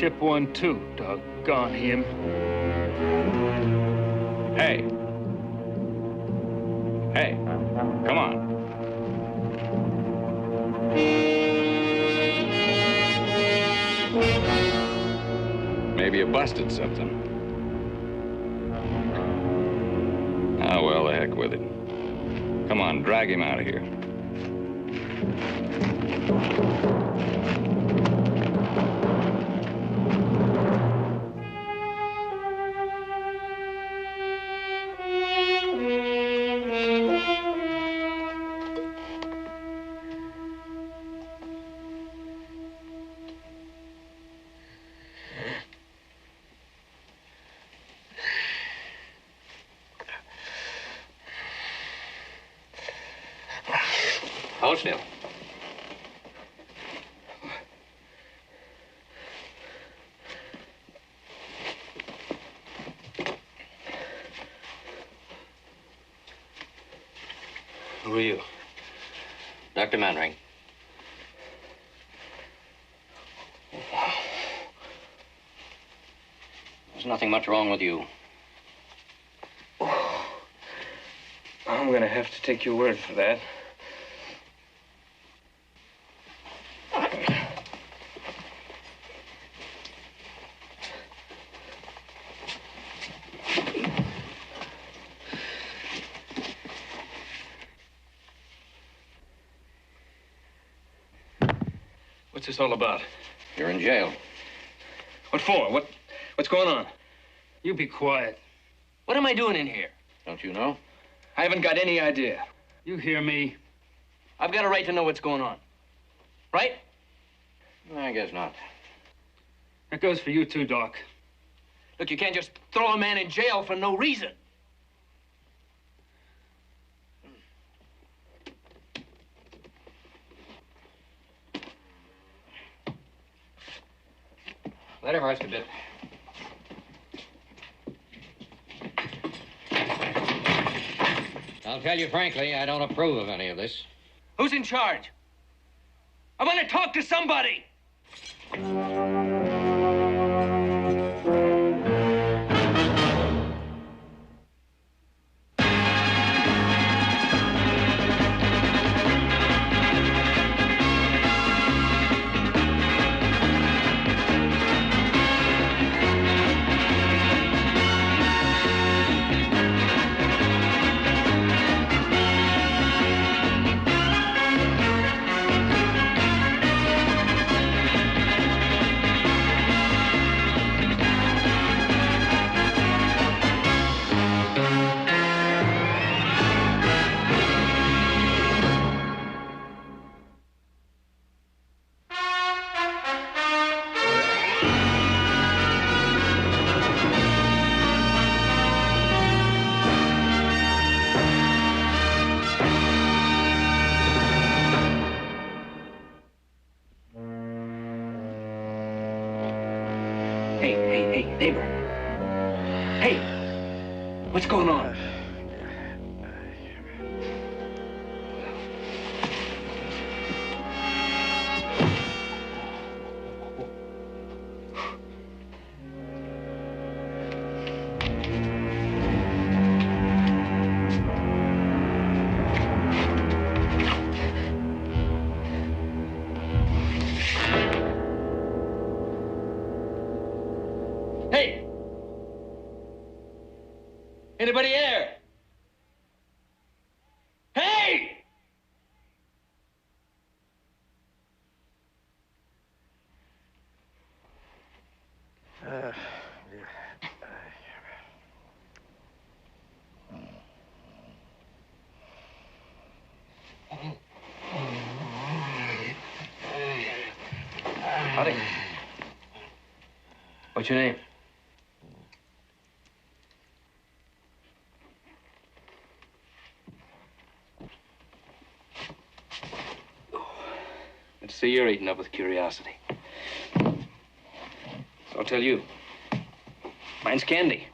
chip one, too, doggone him. Hey. Hey, come on. Maybe you busted something. Ah, well, the heck with it. Come on, drag him out of here. Hold still. Who are you? Dr. Mannering. There's nothing much wrong with you. I'm gonna have to take your word for that. What's this all about? You're in jail. What for? What's going on? You be quiet. What am I doing in here? Don't you know? I haven't got any idea. You hear me? I've got a right to know what's going on. Right? I guess not. That goes for you too, Doc. Look, you can't just throw a man in jail for no reason. Let him rest a bit. I'll tell you frankly, I don't approve of any of this. Who's in charge? I want to talk to somebody. Hey, neighbor. Hey, what's going on? Hey! Anybody there? Hey! Howdy. What's your name? Let's see, you're eating up with curiosity. So I'll tell you. Mine's Candy.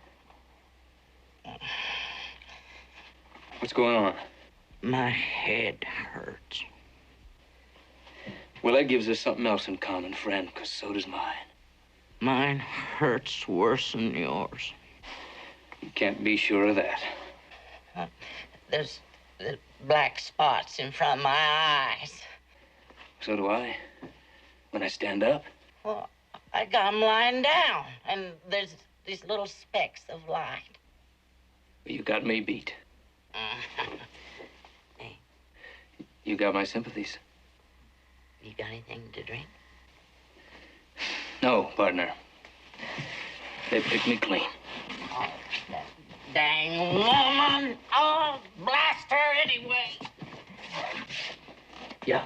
What's going on? My head hurts. Well, that gives us something else in common, friend, because so does mine. Mine hurts worse than yours. You can't be sure of that. There's the black spots in front of my eyes. So do I. When I stand up. Well, I got 'em lying down, and there's these little specks of light. You got me beat. Hey. You got my sympathies. You got anything to drink? No, partner. They picked me clean. Oh, that dang woman! Oh, blast her anyway! Yeah.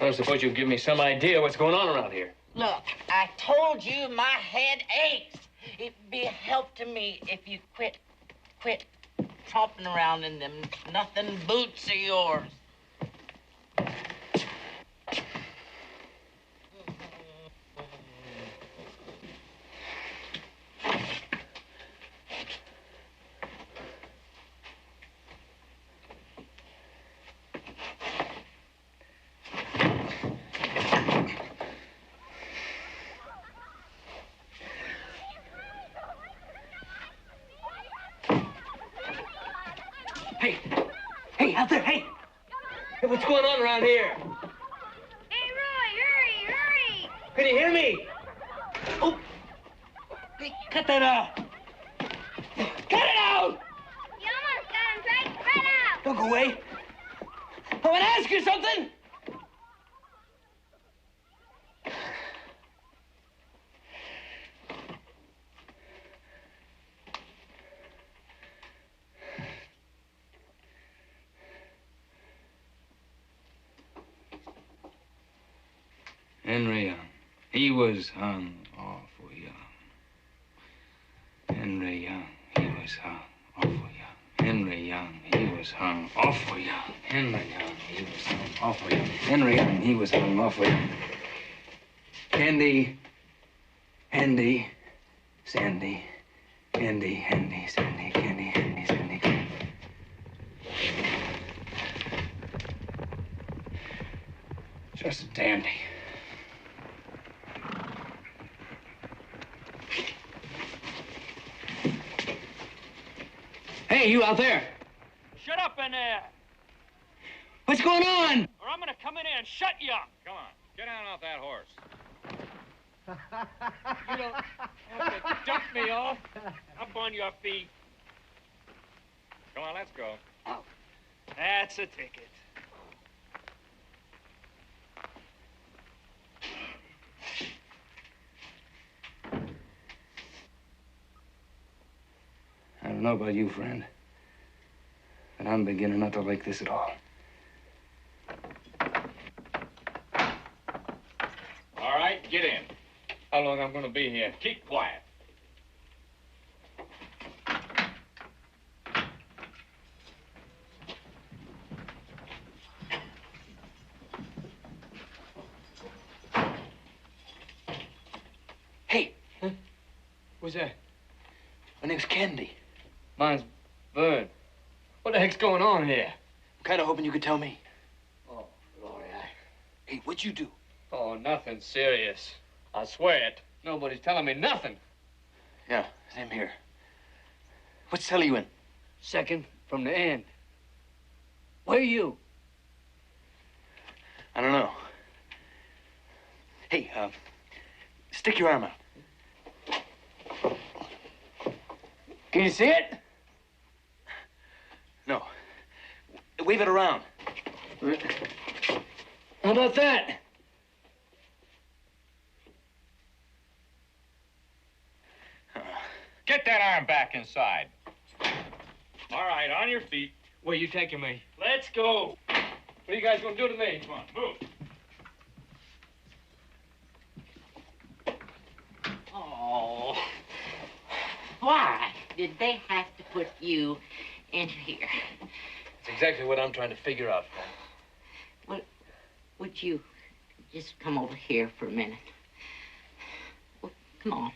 I suppose you'll give me some idea what's going on around here. Look, I told you my head aches. It'd be a help to me if you quit tromping around in them nothing boots of yours. Hey, out there, hey! Hey, what's going on around here? Hey, Roy, hurry! Can you hear me? Oh! Hey, cut that out! Cut it out! You almost got him right out! Don't go away. I want to ask you something! Henry Young. He was hung awful young. Henry Young. He was hung awful young. Henry Young. He was hung awful young. Henry Young. He was hung awful young. Henry Young. He was hung awful young. Handy. Sandy. Handy, Sandy, Candy, Handy, Sandy, Candy. Just a dandy. Hey, you out there. Shut up in there, What's going on? or I'm gonna come in here and shut you up. Come on, get down off that horse. You don't have to dump me off. Up on your feet. Come on, let's go. That's a ticket. I don't know about you, friend, but I'm beginning not to like this at all. All right, get in. How long I'm gonna be here? Keep quiet. Hey, What's that? my name's Candy. Mine's Bird. What the heck's going on here? I'm kind of hoping you could tell me. Oh, Glory, Hey, what'd you do? Oh, nothing serious. I swear it. Nobody's telling me nothing. Yeah, same here. What cell are you in? Second from the end. Where are you? I don't know. Hey, stick your arm out. Can you see it? No. Wave it around. How about that? Get that arm back inside. All right, on your feet. Where you taking me? Let's go. What are you guys gonna do to me? Come on, move. Oh. Why did they have to put you in here? That's exactly what I'm trying to figure out, friend. Would you just come over here for a minute? Well, come on.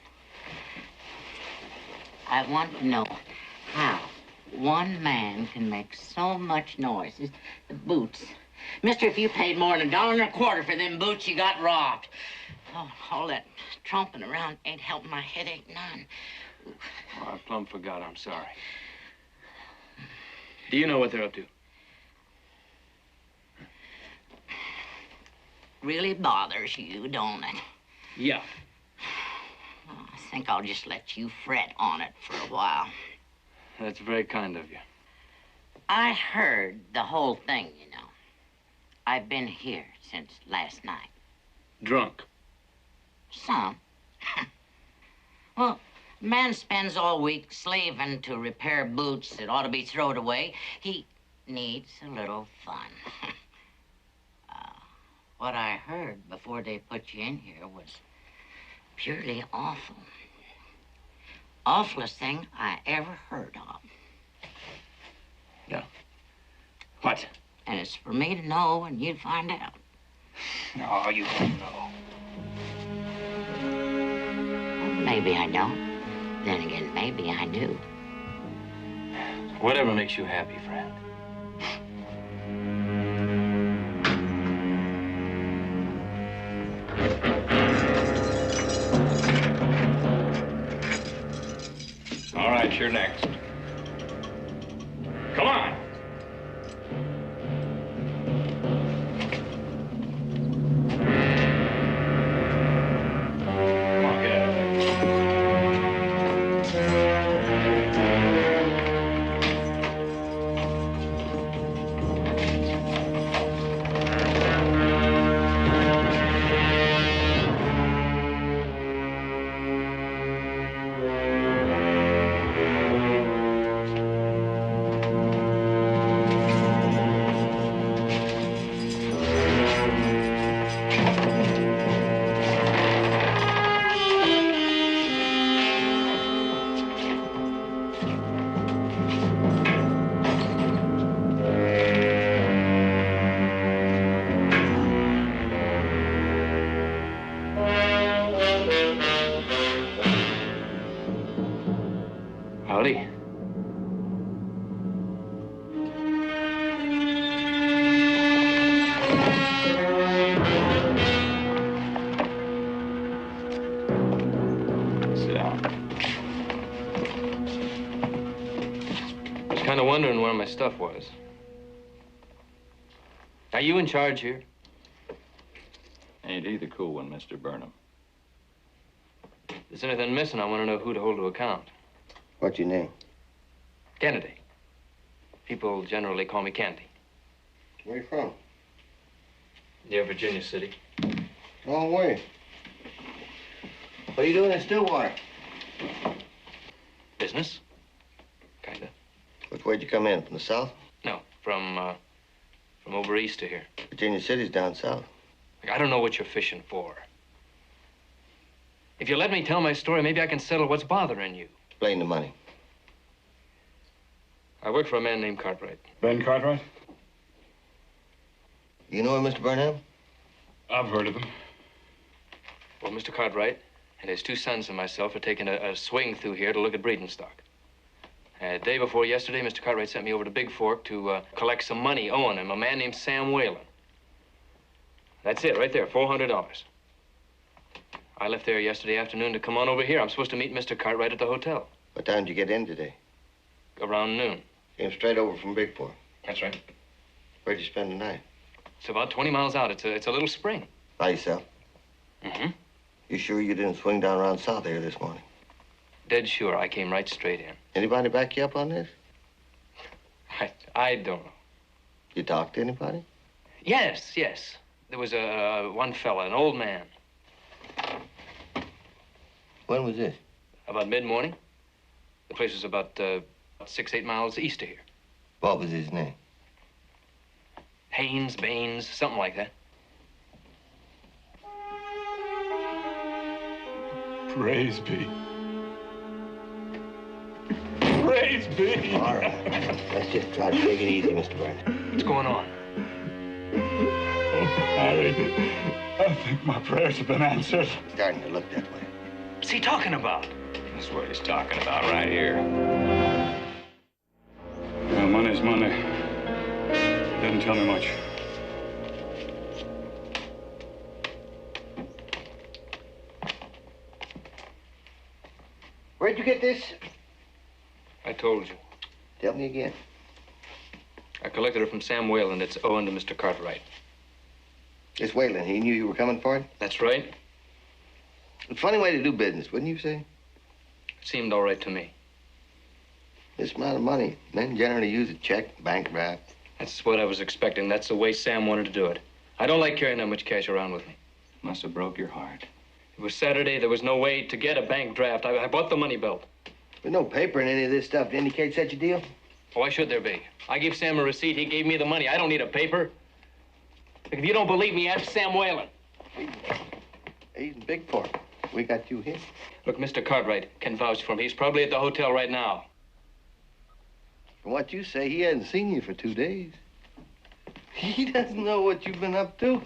I want to know how one man can make so much noise. The boots, Mister, if you paid more than $1.25 for them boots, you got robbed. Oh, all that tromping around ain't helping my headache none. Oh, I plumb forgot. I'm sorry. Do you know what they're up to? Really bothers you, don't it? Yeah. Oh, I think I'll just let you fret on it for a while. That's very kind of you. I heard the whole thing, you know. I've been here since last night. Drunk. Some. Well, a man spends all week slaving to repair boots that ought to be thrown away. He needs a little fun. What I heard before they put you in here was purely awful. Awfulest thing I ever heard of. Yeah. What? And it's for me to know and you find out. No, you don't know. Well, maybe I don't. Then again, maybe I do. Whatever makes you happy, friend. All right, you're next. Come on. Come on, get out of there. Howdy. Sit down. I was kind of wondering where my stuff was. Are you in charge here? Ain't he the cool one, Mr. Burnham? If there's anything missing, I want to know who to hold to account. What's your name? Kennedy. People generally call me Candy. Where you from? Near Virginia City. Long way. What are you doing in Stillwater? Business? Kinda. Which way'd you come in? From the south? No, from over east to here. Virginia City's down south. I don't know what you're fishing for. If you let me tell my story, maybe I can settle what's bothering you. Explain the money. I work for a man named Cartwright. Ben Cartwright? You know him, Mr. Burnham? I've heard of him. Well, Mr. Cartwright and his two sons and myself are taking a swing through here to look at breeding stock. Day before yesterday, Mr. Cartwright sent me over to Big Fork to collect some money owing him, a man named Sam Whalen. That's it, right there, $400. I left there yesterday afternoon to come on over here. I'm supposed to meet Mr. Cartwright at the hotel. What time did you get in today? Around noon. Came straight over from Big Fork. That's right. Where'd you spend the night? It's about 20 miles out. It's a little spring. By yourself? Mm-hmm. You sure you didn't swing down around south here this morning? Dead sure. I came right straight in. Anybody back you up on this? I don't know. You talked to anybody? Yes. There was one fella, an old man. When was this? About mid-morning. The place was about 6-8 miles east of here. What was his name? Haynes, Baines, something like that. Praise be. Praise be. All right. Let's just try to take it easy, Mr. Burnham. What's going on? Oh, Harry, I think my prayers have been answered. Starting to look that way. What's he talking about? That's what he's talking about right here. Well, money's money. Didn't tell me much. you get this? I told you. Tell me again. I collected it from Sam Whalen. It's owing to Mr. Cartwright. This Whalen, he knew you were coming for it? That's right. A funny way to do business, wouldn't you say? It seemed all right to me. This amount of money, men generally use a check, bank draft. That's what I was expecting. That's the way Sam wanted to do it. I don't like carrying that much cash around with me. Must have broke your heart. It was Saturday. There was no way to get a bank draft. I bought the money belt. There's no paper in any of this stuff to indicate such a deal. Why should there be? I gave Sam a receipt. He gave me the money. I don't need a paper. If you don't believe me, ask Sam Whalen. He's in big for it. We got you here. Look, Mr. Cartwright can vouch for him. He's probably at the hotel right now. From what you say, he hasn't seen you for 2 days. He doesn't know what you've been up to.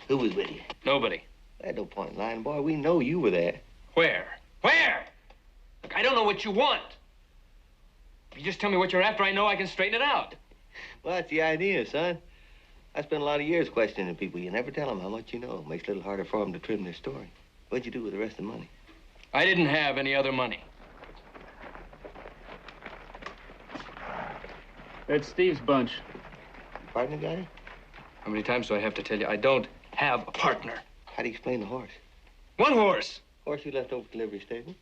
Who was with you? Nobody. There's no point in lying, boy. We know you were there. Where? Where? Look, I don't know what you want. If you just tell me what you're after, I know I can straighten it out. Well, that's the idea, son. I spent a lot of years questioning people. You never tell them how much you know. Makes it a little harder for them to trim their story. What'd you do with the rest of the money? I didn't have any other money. That's Steve's bunch. Partner got it? How many times do I have to tell you? I don't have a partner. How do you explain the horse? One horse. Horse you left over at the livery stable?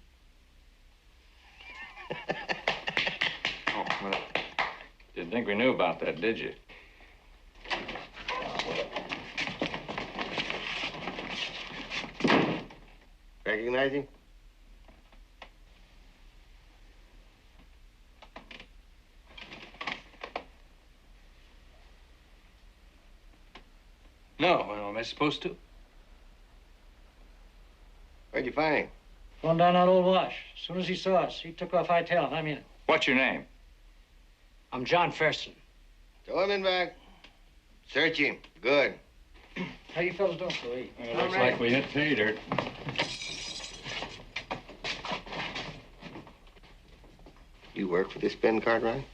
Oh, well, didn't think we knew about that, did you? Recognize him? No, well, am I supposed to? Where'd you find him? Going down that old wash. As soon as he saw us, he took off hightailing. I'm in. What's your name? I'm John Preston. Throw him in back. Search him. Good. How you fellas doing, Louis? It looks like we hit pay dirt. You work for this Ben Cartwright?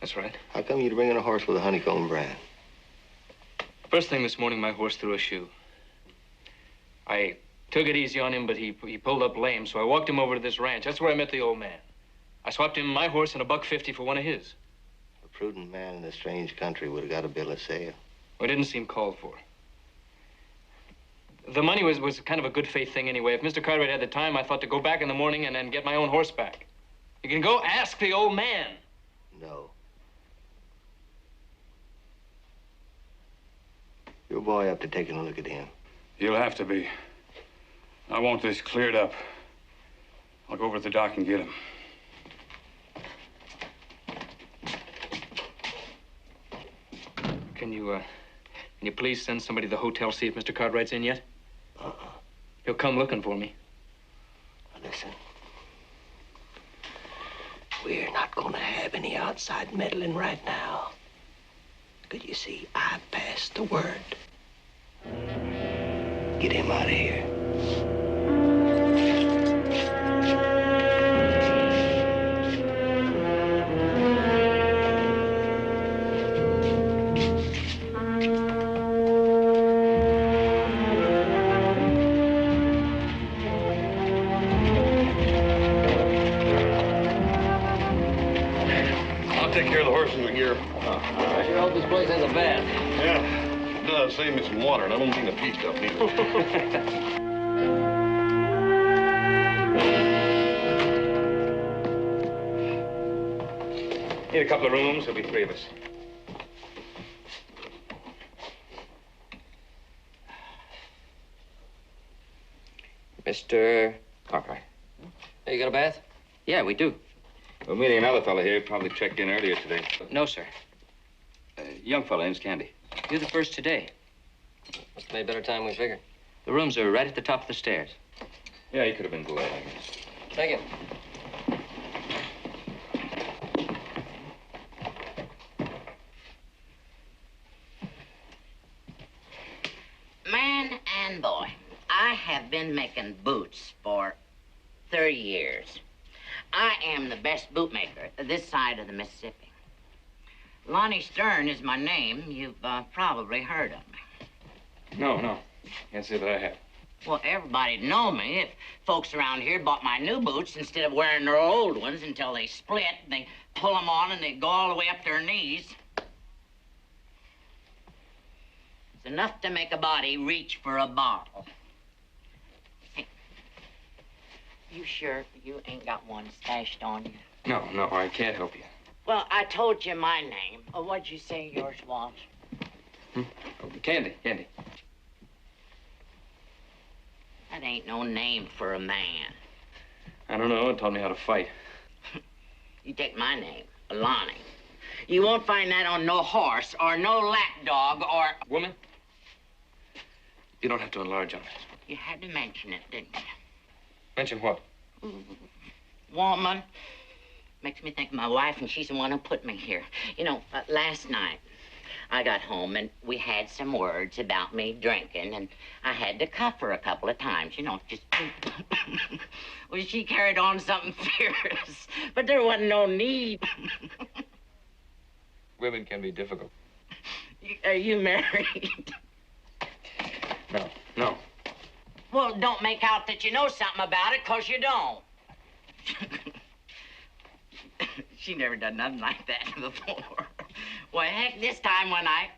That's right. How come you'd bring in a horse with a honeycomb brand? First thing this morning, my horse threw a shoe. I took it easy on him, but he pulled up lame, so I walked him over to this ranch. That's where I met the old man. I swapped him my horse and $1.50 for one of his. A prudent man in a strange country would have got a bill of sale. Well, it didn't seem called for. The money was kind of a good faith thing anyway. If Mr. Cartwright had the time, I thought to go back in the morning and then get my own horse back. You can go ask the old man. No. Your boy up to taking a look at him. You'll have to be. I want this cleared up. I'll go over to the dock and get him. Can you please send somebody to the hotel, see if Mr. Cartwright's in yet? He'll come looking for me. Now listen. We're not going to have any outside meddling right now. Because you see, I passed the word. Get him out of here. I'll take care of the horse and the gear. I sure hope this place has a bath. Yeah, it does. Save me some water, and I don't mean the pea stuff neither. Need a couple of rooms. There'll be 3 of us. Mr. Cartwright. Hey, you got a bath? Yeah, we do. We're meeting another fellow here. Probably checked in earlier today. No, sir. Young fellow, name's Candy. You're the first today. Must have made better time we figured. The rooms are right at the top of the stairs. Yeah, he could have been below, I guess. Thank you. Man and boy, I have been making boots for 30 years. I am the best bootmaker this side of the Mississippi. Lonnie Stern is my name. You've probably heard of me. No. Can't say that I have. Well, everybody'd know me if folks around here bought my new boots instead of wearing their old ones until they split. They pull them on and they go all the way up their knees. It's enough to make a body reach for a bottle. Hey, you sure you ain't got one stashed on you? No, I can't help you. Well, I told you my name. What'd you say yours was? Oh, Candy. That ain't no name for a man. I don't know. It taught me how to fight. You take my name, Lonnie. You won't find that on no horse or no lapdog or... Woman, you don't have to enlarge on it. You had to mention it, didn't you? Mention what? Woman. Makes me think of my wife, and she's the one who put me here. You know, last night, I got home, and we had some words about me drinking, and I had to cuff her a couple of times, you know, just... Well, she carried on something fierce, but there wasn't no need. Women can be difficult. Are you married? No. Well, don't make out that you know something about it, 'cause you don't. She never done nothing like that before. Well, heck, this time when I...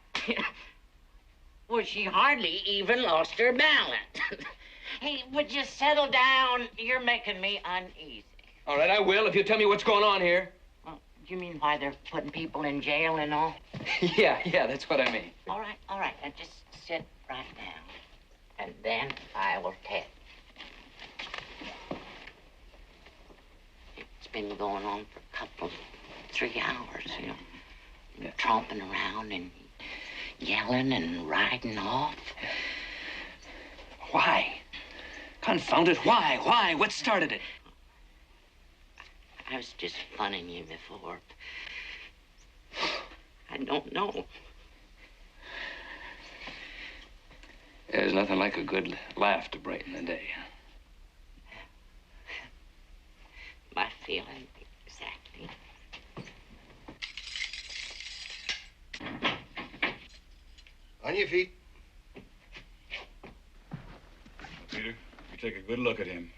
Well, she hardly even lost her balance. Hey, would you settle down? You're making me uneasy. All right, I will, if you tell me what's going on here. Well, do you mean why they're putting people in jail and all? Yeah, that's what I mean. All right. Now just sit right down. And then I will tell you. It's been going on for a couple, 3 hours, you know. Yeah. Tromping around and yelling and riding off. Why? Confound it, why? What started it? I was just funning you before. I don't know. There's nothing like a good laugh to brighten the day. My feeling exactly. On your feet. Peter, you take a good look at him.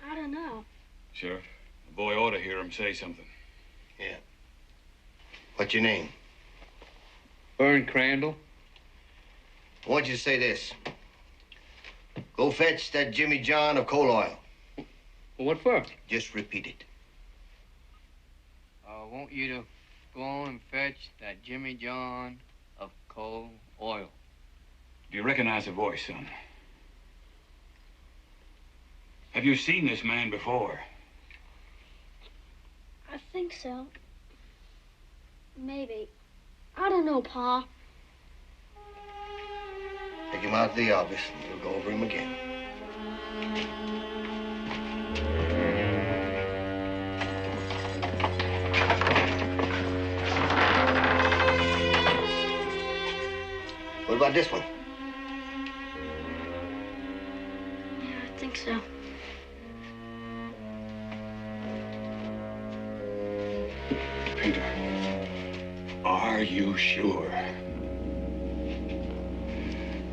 I don't know. Sheriff, the boy ought to hear him say something. Yeah. What's your name? Vern Crandall. I want you to say this. Go fetch that Jimmy John of coal oil. What for? Just repeat it. I want you to go on and fetch that Jimmy John of coal oil. Do you recognize the voice, son? Have you seen this man before? I think so. Maybe. I don't know, Pa. Take him out to the office, and we'll go over him again. What about this one? Yeah, I think so. Peter, are you sure?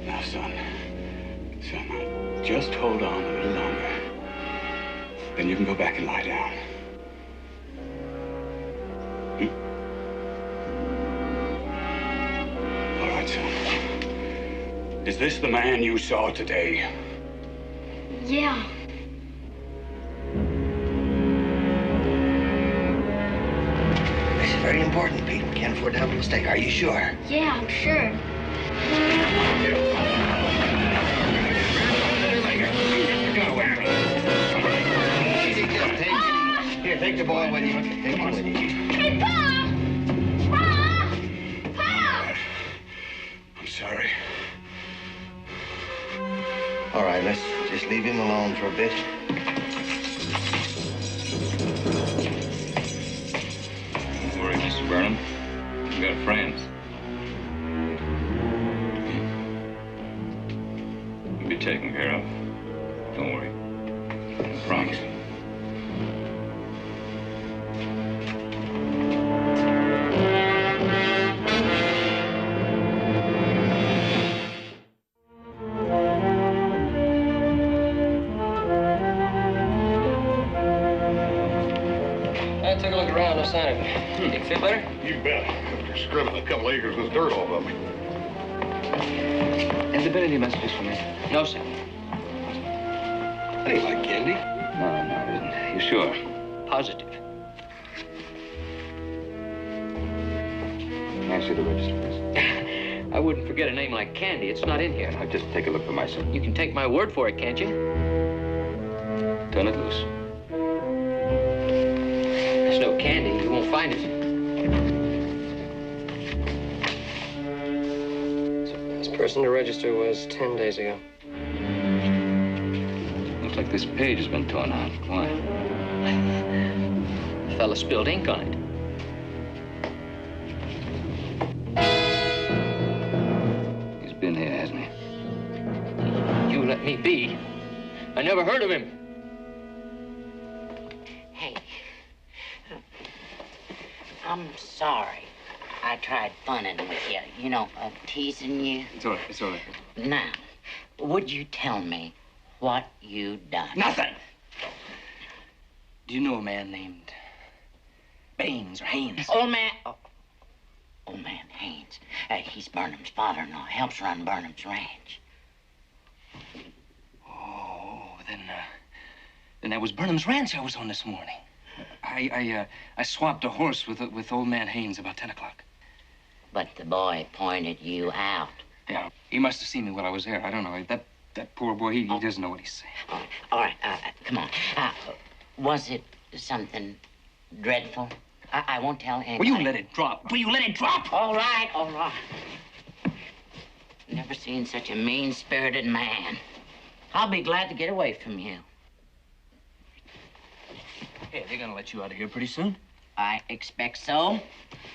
Now, son, now, just hold on a little longer. Then you can go back and lie down. All right, son. Is this the man you saw today? Yeah. This is very important, Pete. We can't afford to have a mistake. Are you sure? Yeah, I'm sure. Easy, Jeff. Here, take the boy with you. Take him with you. Hey, Pa! Pa! Pa! I'm sorry. All right, let's just leave him alone for a bit. Don't worry, Mr. Burnham. You got friends. You'll be taken care of. Don't worry. I promise. a look around, no sign of it. Think you feel better? You bet. After scrubbing a couple acres of dirt off of me. Have there been any messages from me? No, sir. That ain't like candy. No, it isn't. You sure? Positive. Can I see the register, please? I wouldn't forget a name like Candy. It's not in here. I'll just take a look for myself. You can take my word for it, can't you? Turn it loose. There's no candy. You won't find it. This person to register was 10 days ago. Looks like this page has been torn out. Why? The fella spilled ink on it. He's been here, hasn't he? You let me be. I never heard of him. Hey, I'm sorry. I tried funning with you, you know, teasing you. It's all right. It's all right. Now, would you tell me what you done? Nothing. Do you know a man named Baines or Haynes? Old man Haynes. He's Burnham's father-in-law. Helps run Burnham's ranch. Oh, then that was Burnham's ranch I was on this morning. I swapped a horse with old man Haynes about 10 o'clock. But the boy pointed you out. Yeah, he must have seen me while I was there. I don't know. That poor boy, he doesn't know what he's saying. All right, come on. Was it something dreadful? I won't tell anybody. Will you let it drop? Will you let it drop? All right, all right. Never seen such a mean-spirited man. I'll be glad to get away from you. Hey, they're gonna let you out of here pretty soon. I expect so.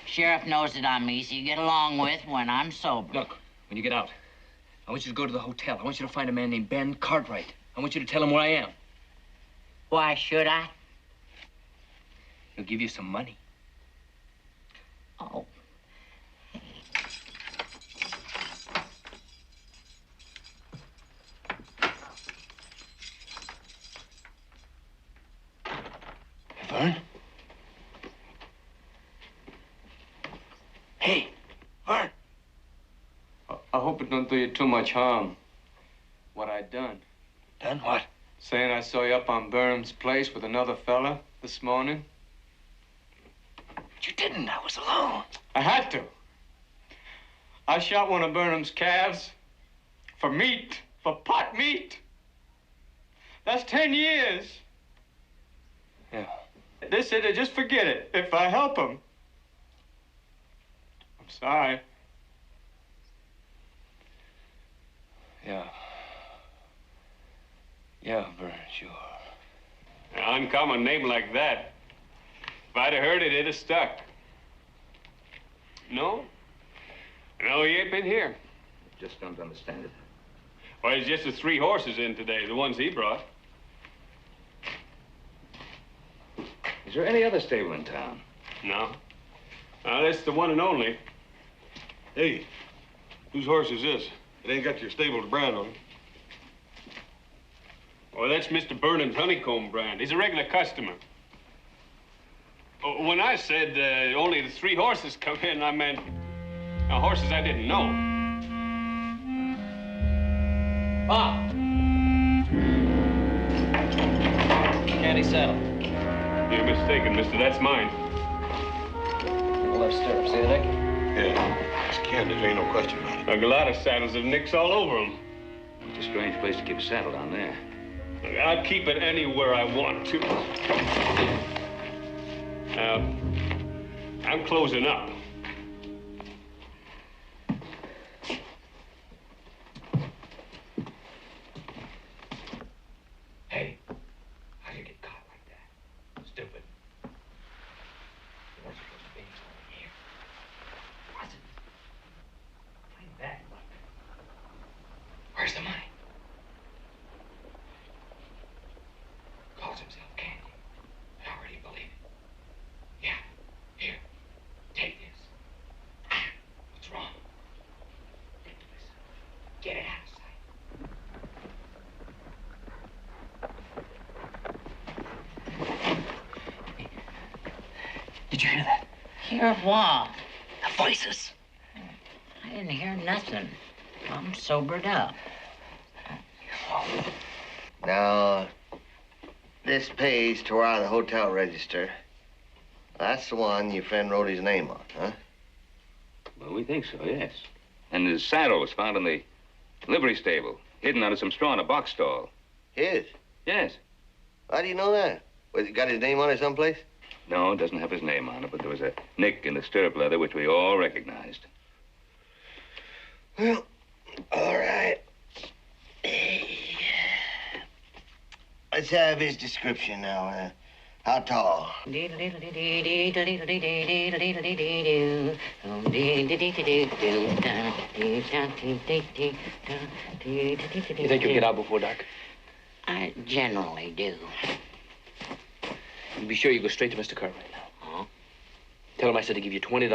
Sheriff knows that I'm easy to get along with when I'm sober. Look, when you get out, I want you to go to the hotel. I want you to find a man named Ben Cartwright. I want you to tell him where I am. Why should I? He'll give you some money. Oh. Vern? Hey, Vern. I hope it don't do you too much harm. What I done. Done what? Saying I saw you up on Burnham's place with another fella this morning. But you didn't. I was alone. I had to. I shot one of Burnham's calves for meat, for pot meat. That's 10 years. Yeah. They said to just forget it if I help them. I'm sorry. Yeah. Yeah, Vern, sure. An uncommon name like that. If I'd have heard it, it'd have stuck. No? No, he ain't been here. Just don't understand it. Well, it's just the 3 horses in today, the ones he brought. Is there any other stable in town? No. No, that's the one and only. Hey, whose horse is this? It ain't got your stable brand on it. Well, that's Mr. Burnham's Honeycomb brand. He's a regular customer. Oh, when I said only the 3 horses come in, I meant horses I didn't know. Bob! Candy saddle. You're mistaken, mister. That's mine. The left stirrup. See the nick? Yeah, it's Candace, ain't no question about it. A lot of saddles have nicks all over them. It's a strange place to keep a saddle down there. I'll keep it anywhere I want to. I'm closing up. Hey, how'd you get caught like that? Stupid. You weren't supposed to be here. Was it? Find that. Look. Where's the money? Calls himself Candy. I already believe it. Yeah, here. Take this. Did you hear that? Hear what? The voices. I didn't hear nothing. I'm sobered up. Now, this page tore out of the hotel register. That's the one your friend wrote his name on, huh? Well, we think so, yes. And his saddle was found in the livery stable, hidden under some straw in a box stall. His? Yes. How do you know that? Was it got his name on it someplace? No, it doesn't have his name on it, but there was a nick in the stirrup leather which we all recognized. Well, all right. Let's have his description now. How tall? You think you'll get out before dark? I generally do. You be sure you go straight to Mr. Cartwright now. Huh? Tell him I said to give you $20.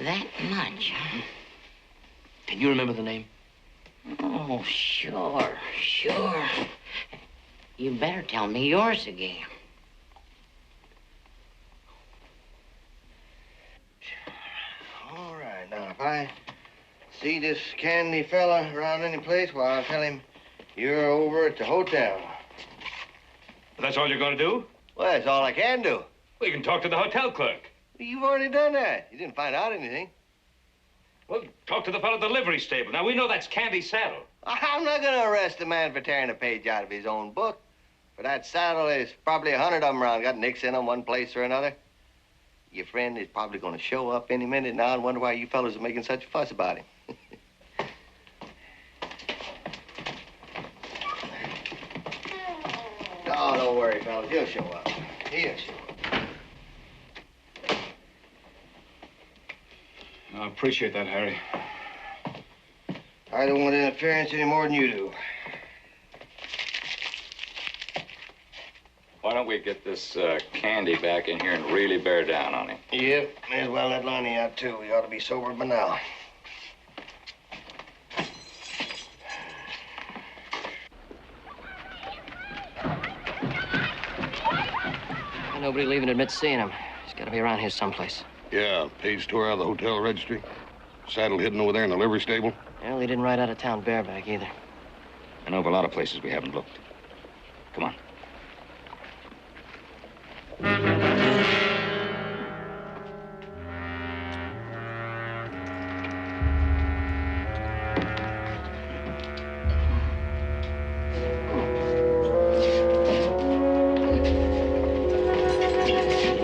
That much, huh? Can you remember the name? Oh, sure. You better tell me yours again. All right, now, if I see this candy fella around any place, well, I'll tell him you're over at the hotel. That's all you're going to do? Well, that's all I can do. Well, you can talk to the hotel clerk. You've already done that. You didn't find out anything. Well, talk to the fellow at the livery stable. Now, we know that's Candy's saddle. I'm not going to arrest a man for tearing a page out of his own book. For that saddle, there's probably 100 of them around. Got nicks in them one place or another. Your friend is probably going to show up any minute now and wonder why you fellas are making such a fuss about him. Oh, don't worry, fellas. He'll show up. He'll show up. I appreciate that, Harry. I don't want interference any more than you do. Why don't we get this Candy back in here and really bear down on him? Yep, may as well let Lonnie out, too. He ought to be sober by now. Nobody leaving admits seeing him. He's got to be around here someplace. Yeah, page tore out of the hotel registry. Saddle hidden over there in the livery stable. Well, he didn't ride out of town bareback either. I know of a lot of places we haven't looked. Come on. You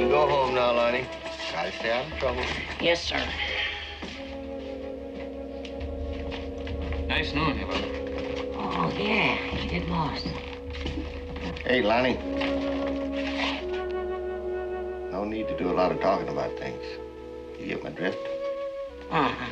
go home now, Lonnie. Try to stay out of trouble. Yes, sir. Nice knowing you, Lou. Oh, yeah, it was. Hey, Lonnie. No need to do a lot of talking about things. You get my drift? Uh-huh.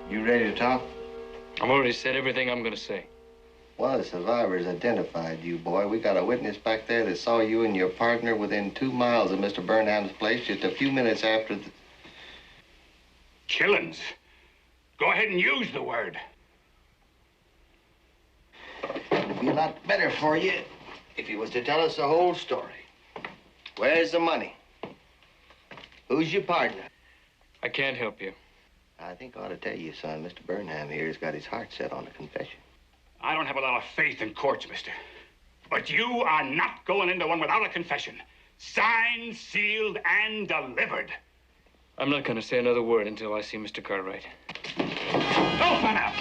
You ready to talk? I've already said everything I'm going to say. Well, the survivors identified you, boy. We got a witness back there that saw you and your partner within 2 miles of Mr. Burnham's place just a few minutes after the... Killings. Go ahead and use the word. It'd be a lot better for you if he was to tell us the whole story. Where's the money? Who's your partner? I can't help you. I think I ought to tell you, son, Mr. Burnham here has got his heart set on a confession. I don't have a lot of faith in courts, mister. But you are not going into one without a confession. Signed, sealed, and delivered. I'm not going to say another word until I see Mr. Cartwright. Open up!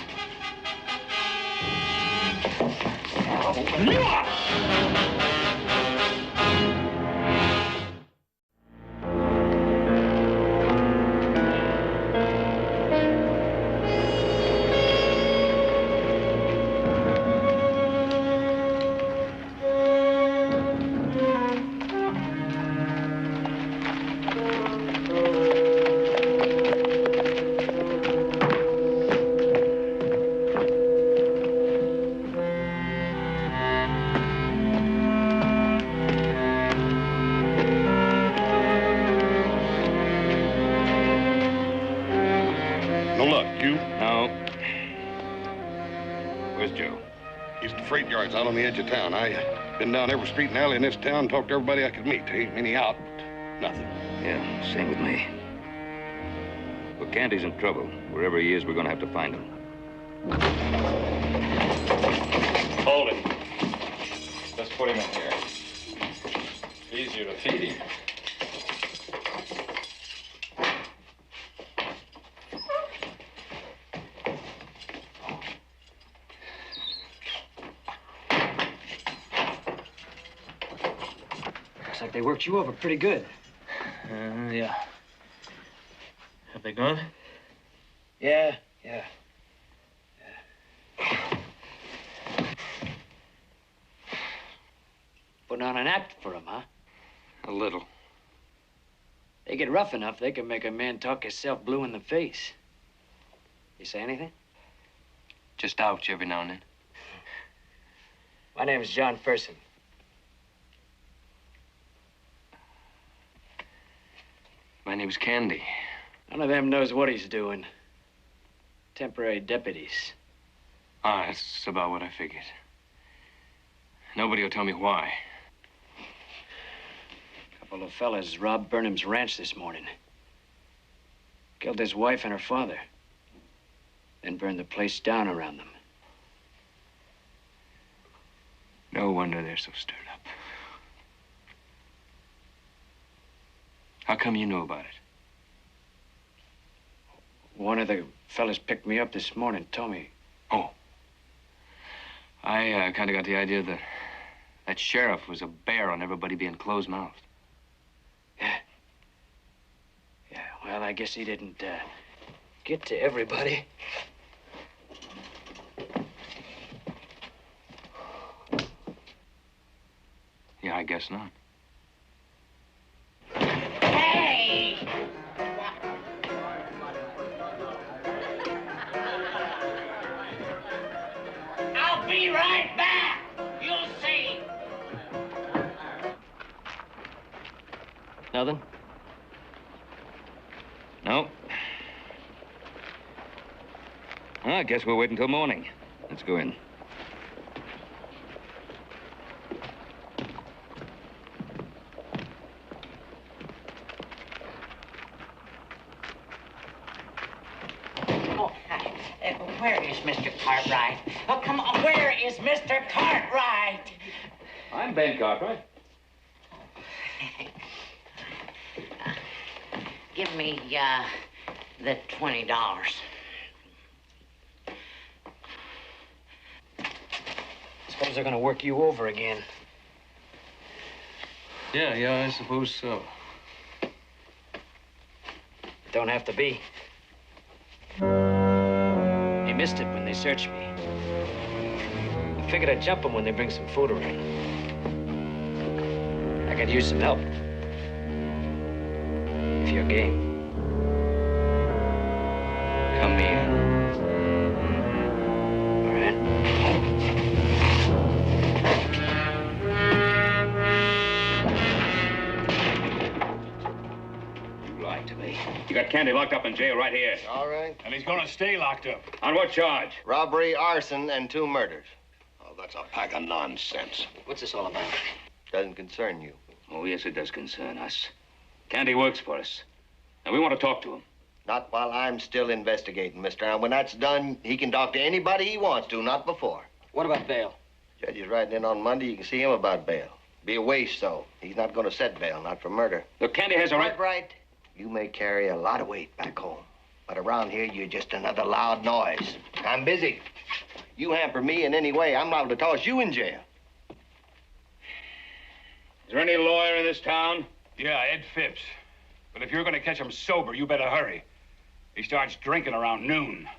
Open you up! freight yards out on the edge of town. I been down every street and alley in this town, talked to everybody I could meet. Ain't many out, but nothing. Yeah, same with me. But Candy's in trouble. Wherever he is, we're gonna have to find him. Hold him. Let's put him in here. Easier to feed him. Looks like they worked you over pretty good. Yeah. Have they gone? Yeah. Putting on an act for them, huh? A little. They get rough enough, they can make a man talk himself blue in the face. You say anything? Just ouch every now and then. My name is John Preston. My name's Candy. None of them knows what he's doing. Temporary deputies. Ah, that's about what I figured. Nobody will tell me why. A couple of fellas robbed Burnham's ranch this morning. Killed his wife and her father. Then burned the place down around them. No wonder they're so stirred up. How come you knew about it? One of the fellas picked me up this morning, told me. Oh. I kind of got the idea that that sheriff was a bear on everybody being closed-mouthed. Yeah, well, I guess he didn't get to everybody. Yeah, I guess not. Hey! I'll be right back. You'll see. Nothing? No. Well, I guess we'll wait until morning. Let's go in. Where is Mr. Cartwright? Oh, come on, where is Mr. Cartwright? I'm Ben Cartwright. Give me, the $20. Suppose they're gonna work you over again. Yeah, I suppose so. Don't have to be. They missed it when they searched me. I figured I'd jump them when they bring some food around. I could use some help. If you're game. Come here. All right. You lied to me. You got Candy locked up in jail right here. All right. And he's gonna stay locked up. On what charge? Robbery, arson, and 2 murders. Oh, that's a pack of nonsense. What's this all about? Doesn't concern you. Oh, yes, it does concern us. Candy works for us. And we want to talk to him. Not while I'm still investigating, mister. And when that's done, he can talk to anybody he wants to, not before. What about bail? Judge is riding in on Monday. You can see him about bail. Be a waste, though. He's not going to set bail, not for murder. Look, Candy has a right... Right. You may carry a lot of weight back home. But around here, you're just another loud noise. I'm busy. You hamper me in any way, I'm liable to toss you in jail. Is there any lawyer in this town? Yeah, Ed Phipps. But if you're gonna catch him sober, you better hurry. He starts drinking around noon.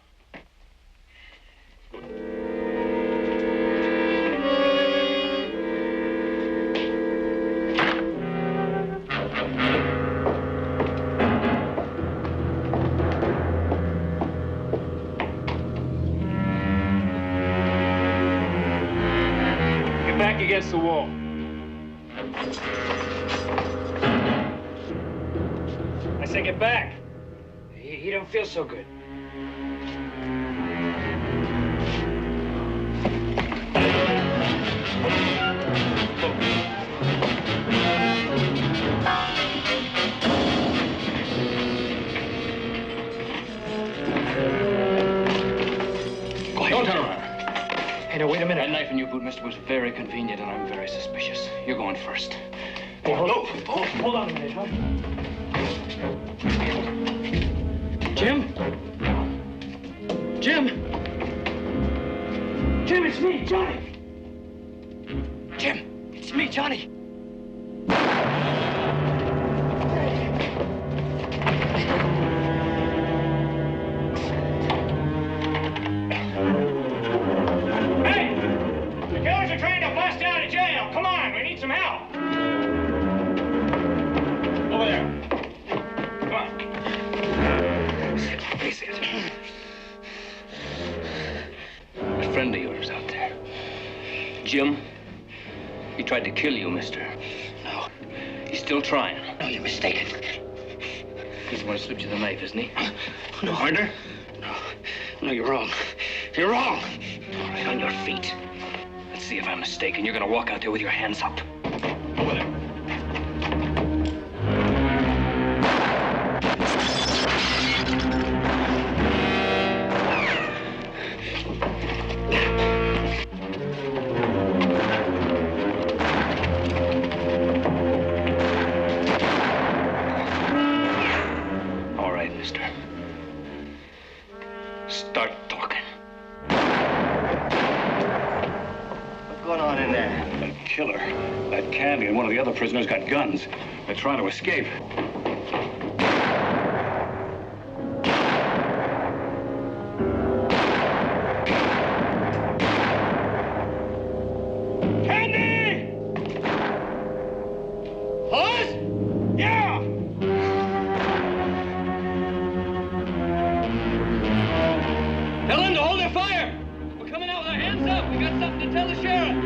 Get back against the wall. I say get back. He don't feel so good. suspicious. You're going first. Hey, hold on a minute, huh? Jim? Jim? Jim, it's me, Johnny. Jim, it's me, Johnny. Come on, we need some help. Over there. Come on. Face it. A friend of yours out there. Jim, he tried to kill you, mister. No. He's still trying. No, you're mistaken. He's the one who slipped you the knife, isn't he? No. Partner? No, you're wrong. You're wrong. All right, on your feet. Let's see if I'm mistaken. You're gonna walk out there with your hands up. Over there. All right, mister. Start talking. What's going on in there? That killer, that Candy, and one of the other prisoners got guns. They're trying to escape. Candy! Us? Yeah! Tell them to hold their fire. We're coming out with our hands up. We got something to tell the sheriff.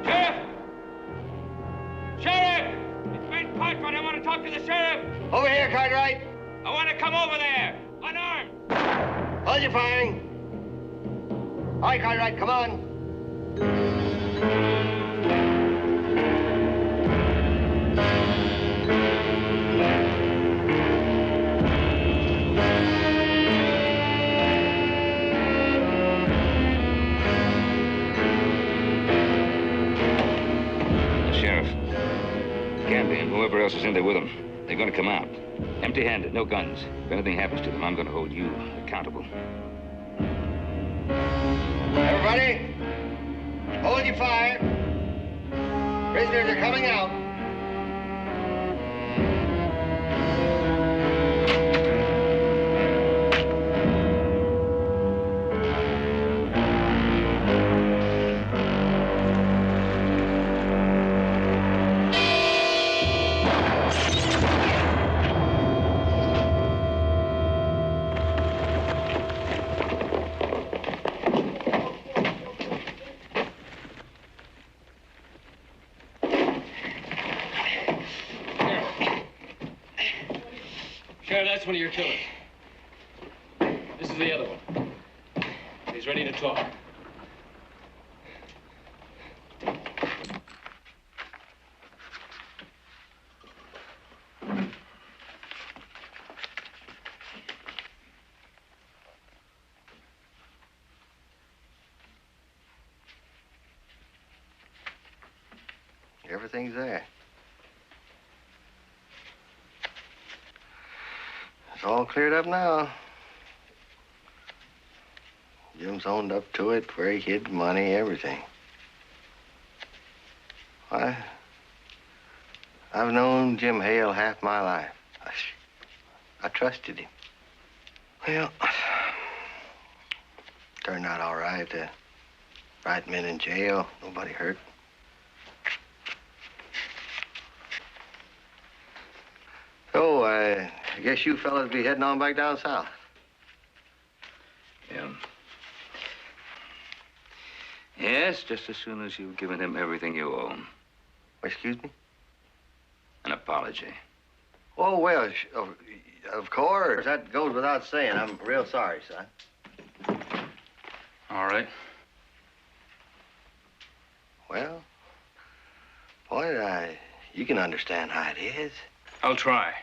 Sheriff! Sheriff! It's Ben Cartwright. I want to talk to the sheriff. Over here, Cartwright. I want to come over there. Unarmed. Hold your firing. All right, Cartwright, come on. Sheriff, Canby and whoever else is in there with them, they're going to come out. Empty-handed, no guns. If anything happens to them, I'm going to hold you accountable. Everybody, hold your fire. Prisoners are coming out. Sheriff, that's one of your killers. This is the other one. He's ready to talk. Everything's there. It's all cleared up now. Jim's owned up to it, where he hid the money, everything. I've known Jim Hale half my life. I trusted him. Well, turned out all right. The right men in jail, nobody hurt. So, I guess you fellas be heading on back down south. Yeah. Yes, just as soon as you've given him everything you own. Excuse me? An apology. Oh, well, of course. That goes without saying. I'm real sorry, son. All right. Well, boy, you can understand how it is. I'll try.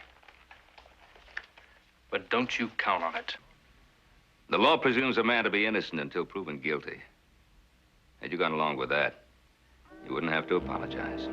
But don't you count on it. The law presumes a man to be innocent until proven guilty. Had you gone along with that, You wouldn't have to apologize.